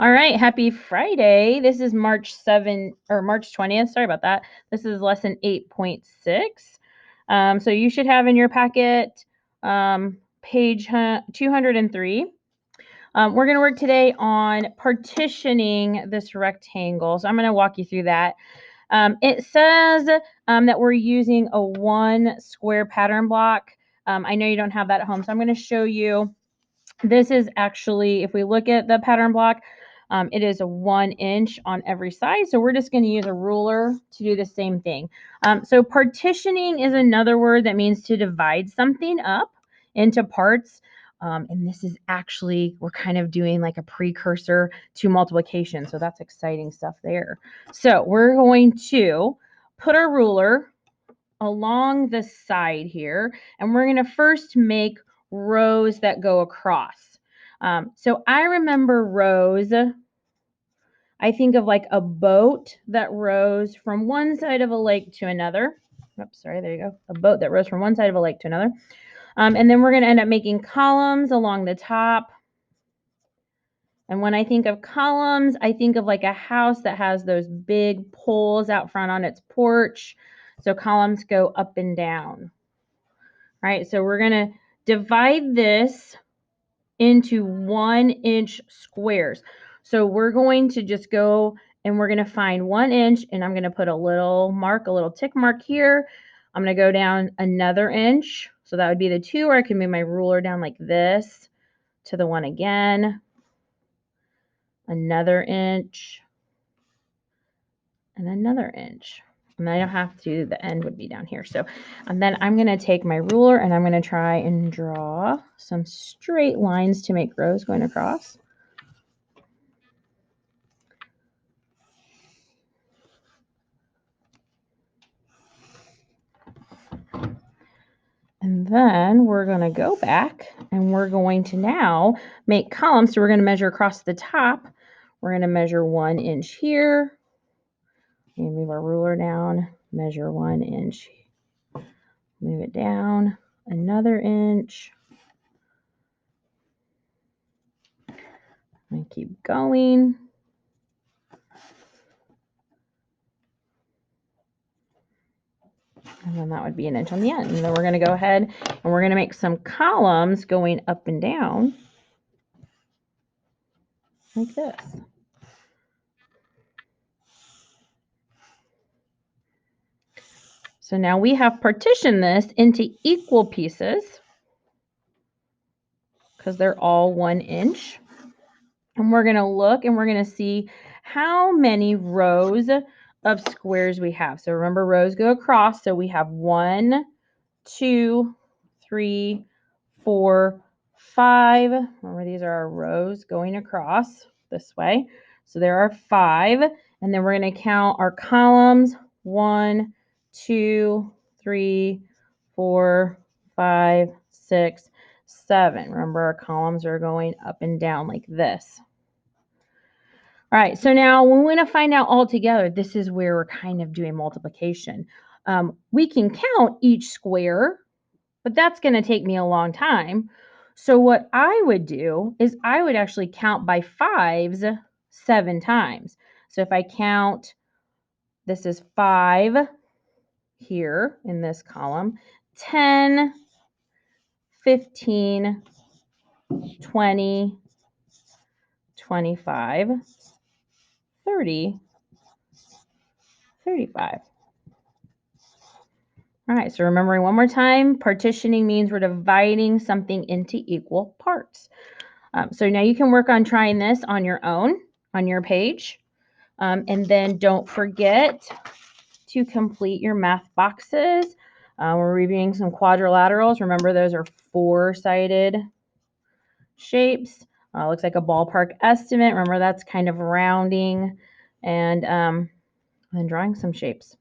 All right, happy Friday. This is March 20th. Sorry about that. This is lesson 8.6. So you should have in your packet page 203. We're going to work today on partitioning this rectangle. So I'm going to walk you through that. It says that we're using a 1 square pattern block. I know you don't have that at home, so I'm going to show you. This is actually, if we look at the pattern block, it is a 1 inch on every side. So we're just going to use a ruler to do the same thing. So partitioning is another word that means to divide something up into parts. And this is actually, we're kind of doing like a precursor to multiplication. So that's exciting stuff there. So we're going to put our ruler along the side here, and we're going to first make rows that go across. So I remember rows, I think of like a boat that rows from one side of a lake to another. Oops, sorry, there you go. A boat that rows from one side of a lake to another. And then we're going to end up making columns along the top. And when I think of columns, I think of like a house that has those big poles out front on its porch. So columns go up and down. Right, so we're going to divide this into 1 inch squares. So we're going to just go and we're going to find 1 inch, and I'm going to put a little tick mark here. I'm going to go down another inch. So that would be the 2, or I can move my ruler down like this to the 1 again. Another inch. And another inch. And I don't have to, the end would be down here. So, and then I'm going to take my ruler and I'm going to try and draw some straight lines to make rows going across. And then we're going to go back and we're going to now make columns. So we're going to measure across the top. We're going to measure 1 inch here. And move our ruler down, measure 1 inch. Move it down another inch. And keep going. And then that would be 1 inch on the end. And then we're going to go ahead and we're going to make some columns going up and down like this. So now we have partitioned this into equal pieces because they're all 1 inch. And we're going to look and we're going to see how many rows of squares we have. So remember, rows go across. So we have 1, 2, 3, 4, 5. Remember, these are our rows going across this way. So there are 5. And then we're going to count our columns. 1, 2, 3, 4, 5, 6, 7. Remember, our columns are going up and down like this. All right, so now we want to find out all together. This is where we're kind of doing multiplication. We can count each square, but that's going to take me a long time. So what I would do is I would actually count by 5s 7 times. So if I count, this is 5 here in this column, 10, 15, 20, 25, 30, 35. All right, so remembering one more time, partitioning means we're dividing something into equal parts. So now you can work on trying this on your own, on your page. And then don't forget to complete your math boxes. We're reviewing some quadrilaterals. Remember, those are 4-sided shapes. Looks like a ballpark estimate. Remember, that's kind of rounding. And then drawing some shapes.